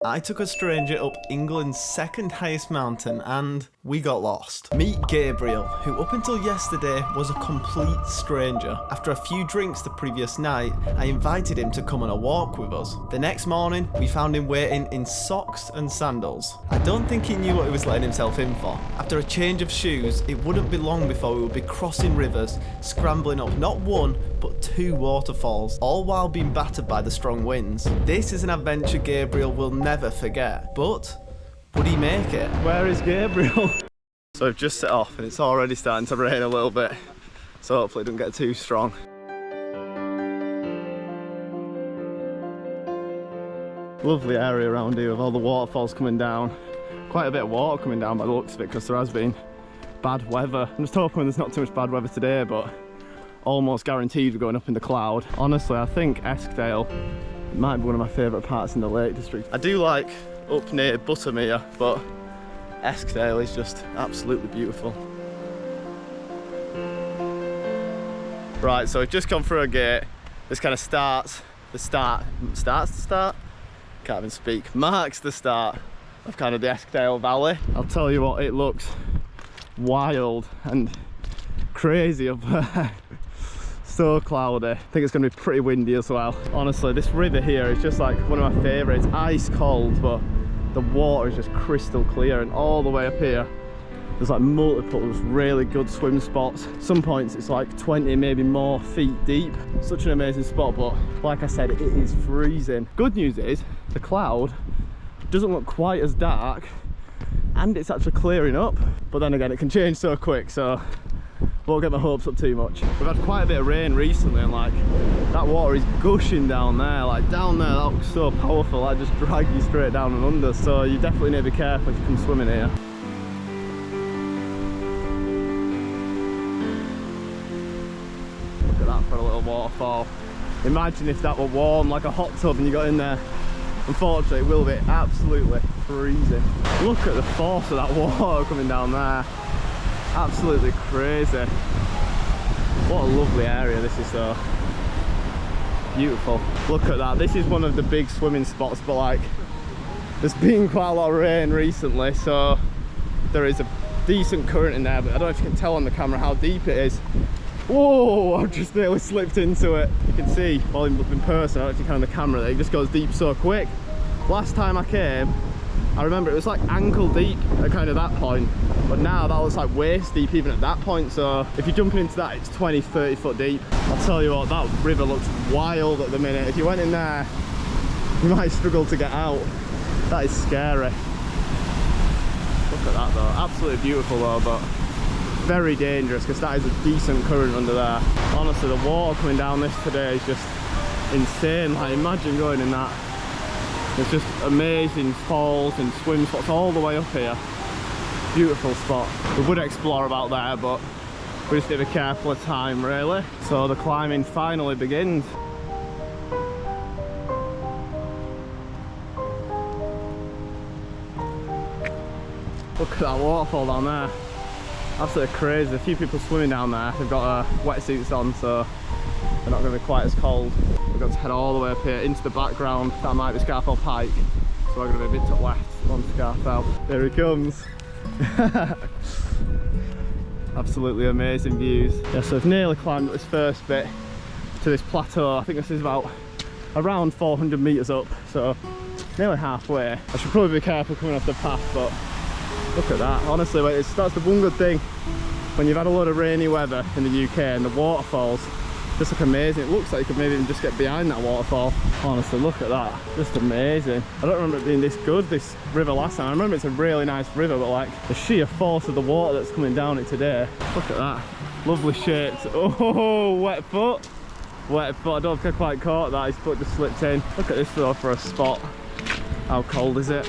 I took a stranger up England's second highest mountain and we got lost. Meet Gabriel, who up until yesterday was a complete stranger. After a few drinks the previous night, I invited him to come on a walk with us. The next morning, we found him waiting in socks and sandals. I don't think he knew what he was letting himself in for. After a change of shoes, it wouldn't be long before we would be crossing rivers, scrambling up not one, but 2 waterfalls, all while being battered by the strong winds. This is an adventure Gabriel will never forget, but would he make it? Where is Gabriel? So I've just set off and it's already starting to rain a little bit, so hopefully it doesn't get too strong. Lovely area around here with all the waterfalls coming down. Quite a bit of water coming down by the looks of it because there has been bad weather. I'm just hoping there's not too much bad weather today, but almost guaranteed we're going up in the cloud. Honestly, I think Eskdale might be one of my favourite parts in the Lake District. I do like up near Buttermere, but Eskdale is just absolutely beautiful. Right, so we've just come through a gate. This kind of marks the start of kind of the Eskdale Valley. I'll tell you what, it looks wild and crazy up there. So cloudy. I think it's going to be pretty windy as well. Honestly, this river here is just like one of my favourites. Ice cold, but the water is just crystal clear, and all the way up here there's like multiple really good swim spots. Some points it's like 20, maybe more feet deep. Such an amazing spot, but like I said, it is freezing. Good news is the cloud doesn't look quite as dark and it's actually clearing up, but then again it can change so quick, so won't get my hopes up too much. We've had quite a bit of rain recently, and like that water is gushing down there. Like down there, that looks so powerful. That just drag you straight down and under. So you definitely need to be careful if you come swimming here. Look at that for a little waterfall. Imagine if that were warm like a hot tub and you got in there. Unfortunately, it will be absolutely freezing. Look at the force of that water coming down there. Absolutely crazy. What a lovely area this is though. Beautiful. Look at that. This is one of the big swimming spots, but like there's been quite a lot of rain recently, so there is a decent current in there, but I don't know if you can tell on the camera how deep it is. Whoa, I've just nearly slipped into it. You can see, well in person, I don't know if you can on the camera, that it just goes deep so quick. Last time I came, I remember it was like ankle deep at kind of that point, but now that was like waist deep even at that point. So if you're jumping into that, it's 20-30 foot deep. I'll tell you what, that river looks wild at the minute. If you went in there, you might struggle to get out. That is scary. Look at that though, absolutely beautiful though, but very dangerous because that is a decent current under there. Honestly, the water coming down this today is just insane. Like imagine going in that. There's just amazing falls and swim spots all the way up here. Beautiful spot. We would explore about there, but we just need to be careful of time really. So the climbing finally begins. Look at that waterfall down there. Absolutely crazy. A few people swimming down there. They've got wetsuits on, so they're not going to be quite as cold. We've got to head all the way up here into the background. That might be Scarfell Pike, so we're going to be a bit to the left on Scarfell. There he comes. Absolutely amazing views. Yeah, so we've nearly climbed up this first bit to this plateau. I think this is about around 400 metres up, so nearly halfway. I should probably be careful coming off the path, but look at that. Honestly, that's the one good thing when you've had a lot of rainy weather in the UK and the waterfalls just look amazing. It looks like you could maybe even just get behind that waterfall. Honestly, look at that. Just amazing. I don't remember it being this good, this river last time. I remember it's a really nice river, but like the sheer force of the water that's coming down it today. Look at that. Lovely shapes. Oh, wet foot. Wet foot. I don't think I quite caught that. His foot just slipped in. Look at this though for a spot. How cold is it?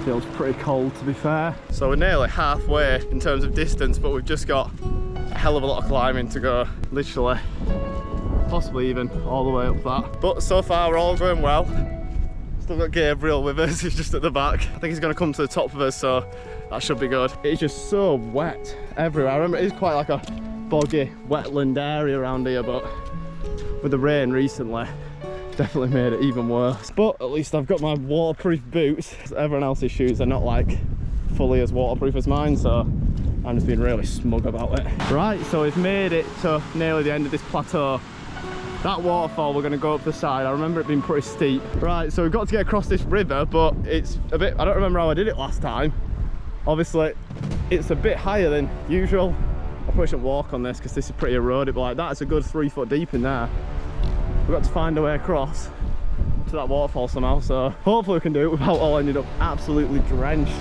Feels pretty cold to be fair. So we're nearly halfway in terms of distance, but we've just got a hell of a lot of climbing to go, literally, possibly even all the way up that. But so far we're all going well. Still got Gabriel with us, he's just at the back. I think he's going to come to the top of us, so that should be good. It's just so wet everywhere. I remember it is quite like a boggy wetland area around here, but with the rain recently, definitely made it even worse. But at least I've got my waterproof boots. Everyone else's shoes are not like fully as waterproof as mine, so I'm just being really smug about it. Right, so we've made it to nearly the end of this plateau. That waterfall, we're going to go up the side. I remember it being pretty steep. Right, so we've got to get across this river, but it's a bit, I don't remember how I did it last time. Obviously, it's a bit higher than usual. I probably shouldn't walk on this because this is pretty eroded, but like that's a good 3 foot deep in there. We've got to find a way across to that waterfall somehow, so hopefully we can do it without all ending up absolutely drenched.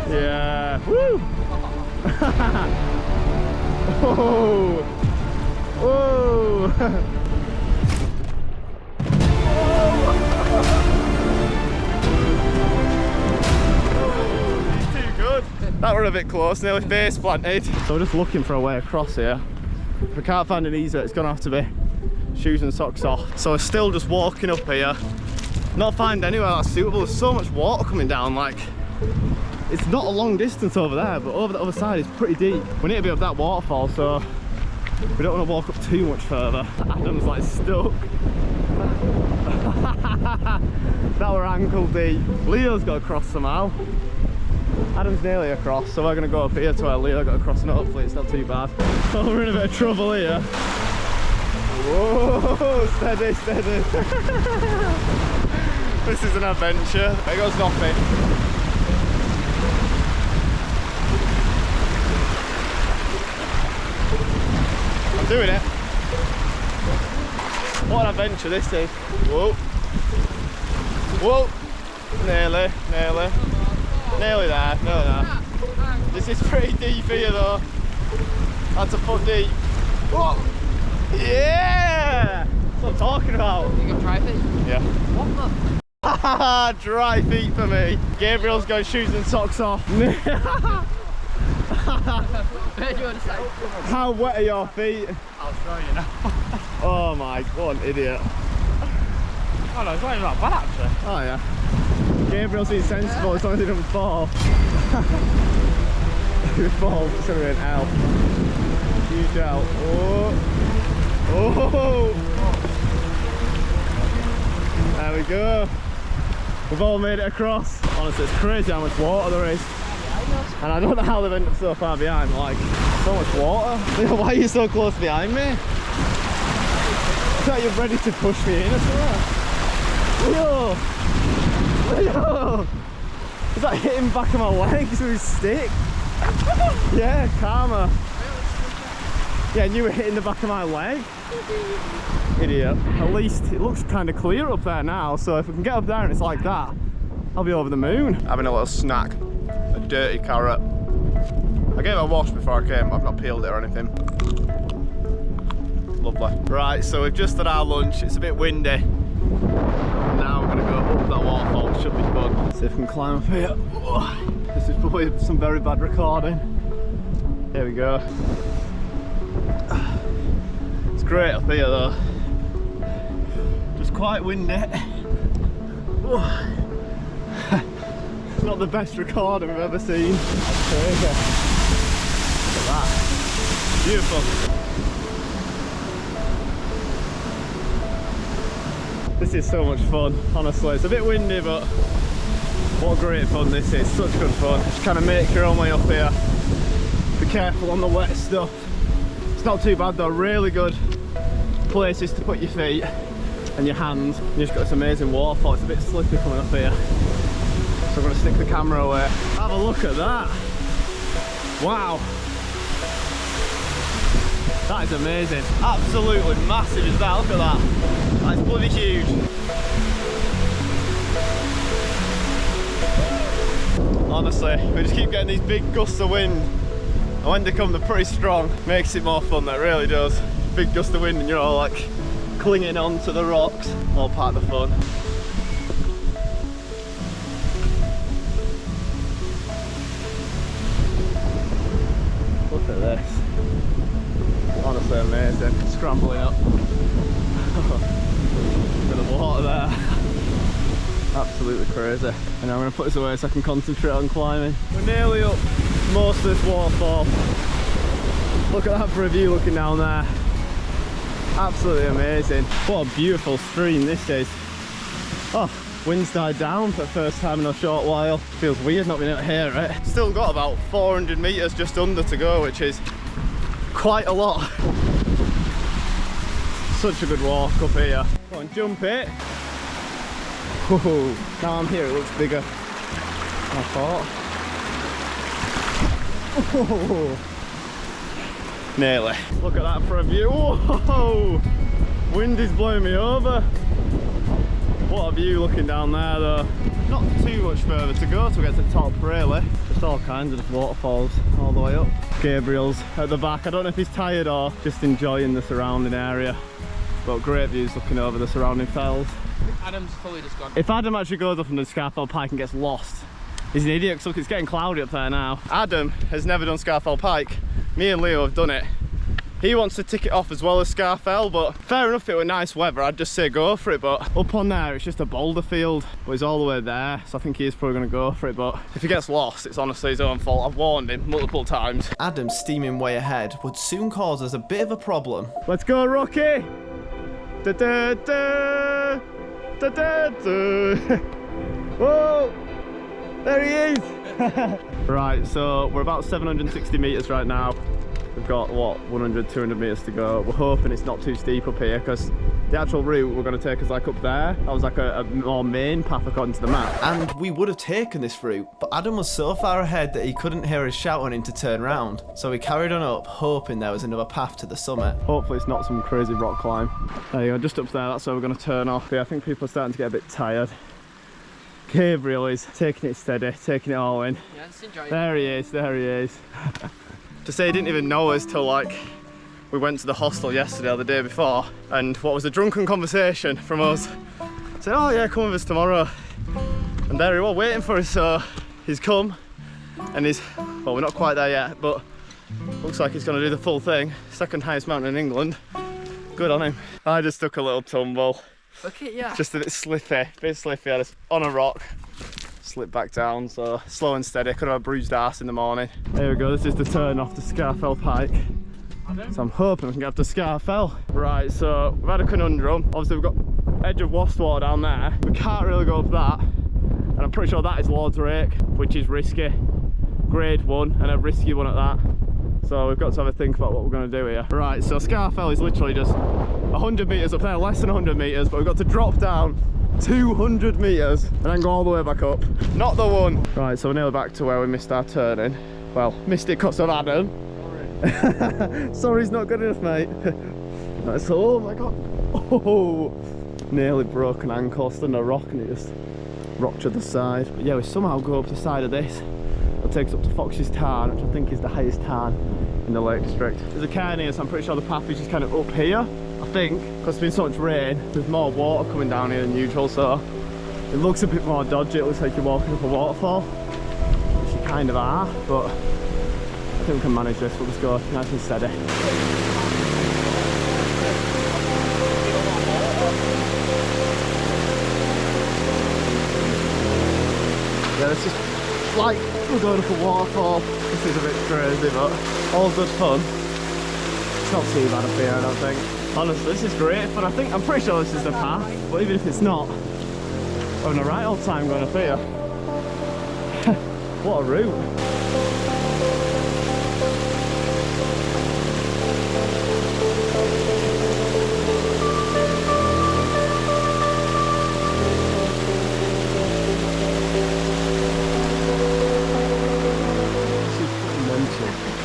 Yeah, woo! Whoa! Whoa! Too good. That were a bit close, nearly face planted. So we're just looking for a way across here. If we can't find an easier, it's gonna have to be shoes and socks off. So we're still just walking up here, not finding anywhere that's suitable. There's so much water coming down, like it's not a long distance over there, but over the other side it's pretty deep. We need to be up that waterfall, so we don't want to walk up too much further. Adam's like stuck. That were ankle deep. Leo's got to cross somehow. Adam's nearly across, so we're going to go up here to where Leo got to cross, and hopefully it's not too bad. Oh, we're in a bit of trouble here. Whoa, steady, steady. This is an adventure. There goes nothing. I'm doing it. What an adventure this is. Whoa. Whoa. Nearly, nearly. Nearly there, nearly there. This is pretty deep here though. That's a foot deep. Whoa. Yeah! That's what I'm talking about. You got dry feet? Yeah. What the? Dry feet for me. Gabriel's got shoes and socks off. How wet are your feet? I'll show you now. Oh my, what an idiot. Oh no, it's not even that bad actually. Oh yeah. Gabriel's being sensible as long as he doesn't fall. If he falls, it's going to be an L. Huge L. Oh. Oh. There we go. We've all made it across. Honestly, it's crazy how much water there is. And I don't know how they've ended up so far behind, but like, so much water. Why are you so close behind me? It's like you're ready to push me in or something. Leo! Leo! Is that hitting back of my legs with his stick? Yeah, karma. Yeah, and you were hitting the back of my leg. Idiot. At least it looks kind of clear up there now, so if we can get up there and it's like that, I'll be over the moon. Having a little snack. A dirty carrot. I gave it a wash before I came. I've not peeled it or anything. Lovely. Right, so we've just had our lunch. It's a bit windy. Now we're going to go up that waterfall. It should be fun. See if we can climb up here. This is probably some very bad recording. Here we go. It's great up here though. Just quite windy. It's not the best recording we've ever seen. That's crazy. Look at that. Beautiful. This is so much fun, honestly. It's a bit windy, but what great fun this is. Such good fun. Just kind of make your own way up here. Be careful on the wet stuff. It's not too bad though. Really good places to put your feet and your hands. You just got this amazing waterfall. It's a bit slippy coming up here. So I'm going to stick the camera away. Have a look at that. Wow. That is amazing. Absolutely massive is that. Look at that. That's bloody huge. Honestly, we just keep getting these big gusts of wind. And when they come, they're pretty strong. Makes it more fun, that really does. Big gust of wind and you're all like clinging onto the rocks. All part of the fun. Look at this. Honestly amazing. Scrambling up. Bit of water there. Absolutely crazy. And I'm going to put this away so I can concentrate on climbing. We're nearly up most of this waterfall. Look at that for a view looking down there. Absolutely amazing. What a beautiful stream this is. Oh, wind's died down for the first time in a short while. Feels weird not being able to hear it. Still got about 400 metres just under to go, which is quite a lot. Such a good walk up here. Go on, jump it. Whoa. Now I'm here, it looks bigger than I thought. Whoa. Nearly. Look at that for a view. Whoa! Wind is blowing me over. What a view looking down there though. Not too much further to go to get to the top really. Just all kinds of waterfalls all the way up. Gabriel's at the back. I don't know if he's tired or just enjoying the surrounding area. But great views looking over the surrounding fells. Adam's fully just gone. If Adam actually goes up on the Scafell Pike and gets lost, he's an idiot, because look, it's getting cloudy up there now. Adam has never done Scafell Pike. Me and Leo have done it. He wants to tick it off as well as Scafell, but fair enough, if it were nice weather, I'd just say go for it. But up on there, it's just a boulder field, but he's all the way there, so I think he is probably going to go for it. But if he gets lost, it's honestly his own fault. I've warned him multiple times. Adam steaming way ahead would soon cause us a bit of a problem. Let's go, Rocky! Da da da da da da. Whoa! There he is! Right, so we're about 760 metres right now. We've got, what, 100, 200 metres to go. We're hoping it's not too steep up here, because the actual route we're going to take is like up there. That was like a more main path according to the map. And we would have taken this route, but Adam was so far ahead that he couldn't hear us shout on him to turn round. So we carried on up, hoping there was another path to the summit. Hopefully it's not some crazy rock climb. There you go, just up there, that's where we're going to turn off. Yeah, I think people are starting to get a bit tired. Gabriel is taking it steady, taking it all in. Yeah, just enjoy it. There he is, there he is. To say he didn't even know us till like we went to the hostel yesterday or the day before, and what was a drunken conversation from us. Said, oh yeah, come with us tomorrow. And there he was waiting for us, so he's come and he's, well, we're not quite there yet, but looks like he's going to do the full thing. Second highest mountain in England. Good on him. I just took a little tumble. Look at you. Just a bit slippy, I just on a rock. Slipped back down, so slow and steady. Could have a bruised arse in the morning. There we go, this is the turn off the Scafell Pike. So I'm hoping we can get up to Scafell. Right, so we've had a conundrum. Obviously we've got edge of Wastwater down there. We can't really go up that. And I'm pretty sure that is Lord's Rake, which is risky. Grade 1 and a risky one at that. So we've got to have a think about what we're going to do here. Right, so Scafell is literally just 100 metres up there, less than 100 metres, but we've got to drop down 200 metres and then go all the way back up. Not the one. Right, so we're nearly back to where we missed our turning. Well, missed it because of Adam. Sorry's not good enough, mate. Nice. Oh my god. Oh, nearly broke an ankle, stood on a rock and it just rocked to the side. But yeah, we somehow go up the side of this. It takes up to Fox's Tarn, which I think is the highest tarn in the Lake District. There's a cairn here, so I'm pretty sure the path is just kind of up here. I think, because there's been so much rain, there's more water coming down here than usual, so it looks a bit more dodgy. It looks like you're walking up a waterfall, which you kind of are, but I think we can manage this. We'll just go nice and steady. Yeah, it's just like we're going up a waterfall. This is a bit crazy, but all good fun. It's not too bad up here, I don't think. Honestly, this is great fun. I'm pretty sure this is the path, but even if it's not, we're having a right old time going up here. What a route.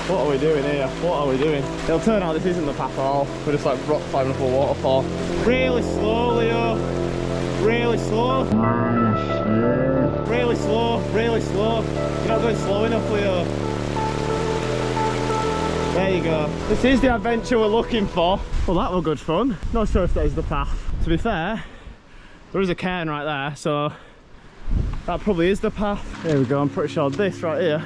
What are we doing here? What are we doing? It'll turn out this isn't the path at all. We're just like rock climbing up a waterfall. Really slow, Leo. Really slow. Really slow. Really slow. You're not going slow enough, Leo. There you go. This is the adventure we're looking for. Well, that was good fun. Not sure if that is the path. To be fair, there is a cairn right there, so that probably is the path. There we go. I'm pretty sure this right here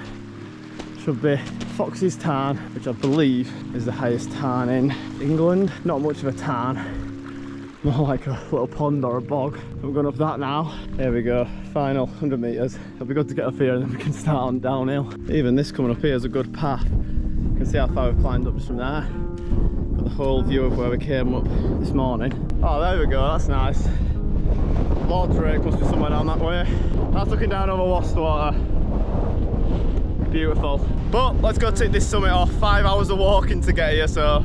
should be Fox's Tarn, which I believe is the highest tarn in England. Not much of a tarn, more like a little pond or a bog. We're going up that now. There we go, final 100 metres. It'll be good to get up here and then we can start on downhill. Even this coming up here is a good path. You can see how far we've climbed up just from there. But the whole view of where we came up this morning. Oh, there we go, that's nice. Lord's Rake must be somewhere down that way. That's looking down over Water. Beautiful. But let's go take this summit off. 5 hours of walking to get here, so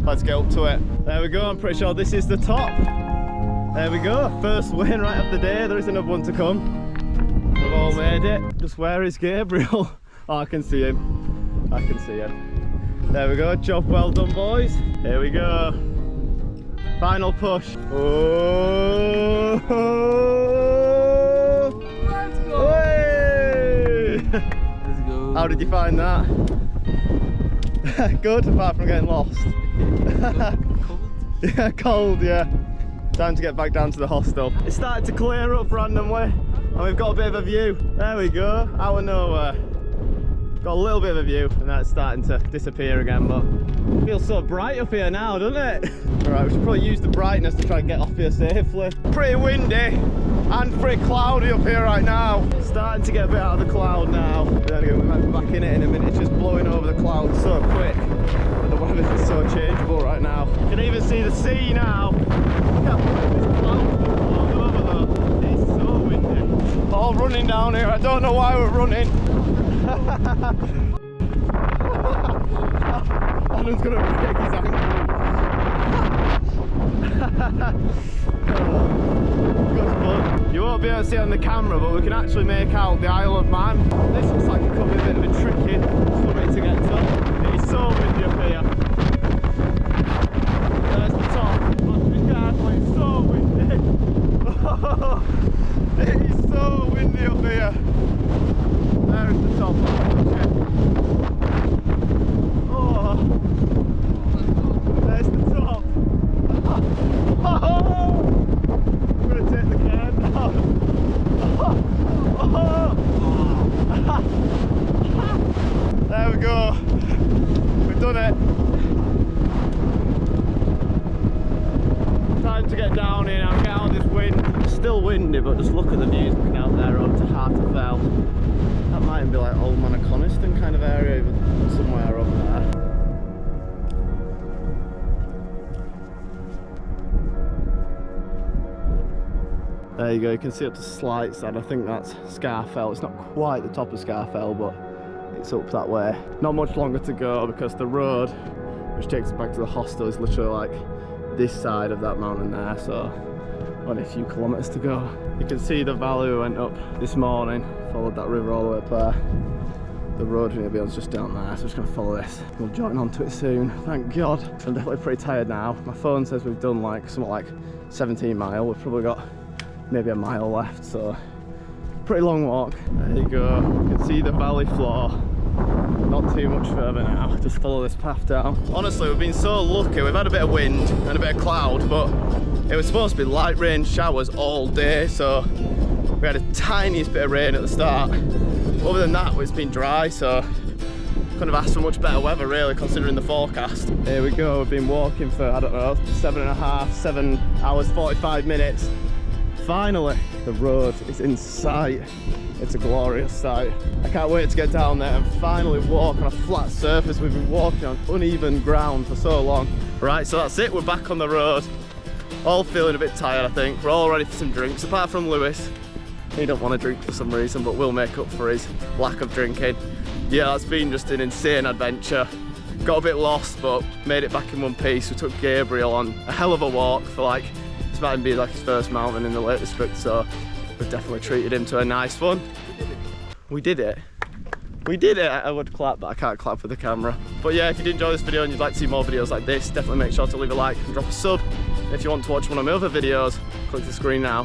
let's get up to it. There we go, I'm pretty sure this is the top. There we go, first win right of the day. There is another one to come. We've all made it. Just where is Gabriel? Oh, I can see him. I can see him. There we go, job well done, boys. Here we go. Final push. Oh! Let's go! Hey! Let's go. How did you find that? Good, apart from getting lost. Cold? Yeah, cold, yeah. Time to get back down to the hostel. It's started to clear up randomly, and we've got a bit of a view. There we go, out of nowhere. Got a little bit of a view, and that's starting to disappear again, but it feels so bright up here now, doesn't it? Alright, we should probably use the brightness to try and get off here safely. Pretty windy and pretty cloudy up here right now. Starting to get a bit out of the cloud now. Then again, we might be back in it in a minute. It's just blowing over the clouds so quick. And the weather's just so changeable right now. You can even see the sea now. Look how quick this cloud's blowing over though. It's so windy. All running down here. I don't know why we're running. Adam's gonna break his ankle. You won't be able to see it on the camera, but we can actually make out the Isle of Man. This looks like it could be a bit of a tricky summit to get to. It is so windy up here. There's the top. Must be careful, it's so windy. It is so windy up here. There is the top. Oh, there's the top. I'm gonna take the can down. There we go. We've done it. Time to get down here now, get out of this wind. It's still windy, but just look at the views looking out there up to Hartefell. That might be like Old Man of Coniston kind of area, even somewhere over there. There you go, you can see up to Slightside. I think that's Scarfell. It's not quite the top of Scarfell, but it's up that way. Not much longer to go because the road, which takes us back to the hostel, is literally like this side of that mountain there, so only a few kilometres to go. You can see the valley we went up this morning, followed that river all the way up there. The road we're going to be just down there, so I'm just going to follow this. We'll join onto it soon, thank God. I'm definitely pretty tired now. My phone says we've done like something like 17 miles. We've probably got maybe a mile left, so pretty long walk. There you go, you can see the valley floor. Not too much further now, just follow this path down. Honestly, we've been so lucky. We've had a bit of wind and a bit of cloud, but it was supposed to be light rain showers all day, so we had a tiniest bit of rain at the start. Other than that, it's been dry, so couldn't have asked for much better weather really, considering the forecast. Here we go, we've been walking for, I don't know, 7 hours 45 minutes. Finally, the road is in sight. It's a glorious sight. I can't wait to get down there and finally walk on a flat surface. We've been walking on uneven ground for so long. Right, so that's it, we're back on the road. All feeling a bit tired, I think. We're all ready for some drinks, apart from Lewis. He don't want to drink for some reason, but we'll make up for his lack of drinking. Yeah, that's been just an insane adventure. Got a bit lost, but made it back in one piece. We took Gabriel on a hell of a walk for like, this might be like his first mountain in the Lake District, so we've definitely treated him to a nice one. We did it. We did it. I would clap, but I can't clap with the camera. But yeah, if you did enjoy this video and you'd like to see more videos like this, definitely make sure to leave a like and drop a sub. If you want to watch one of my other videos, click the screen now.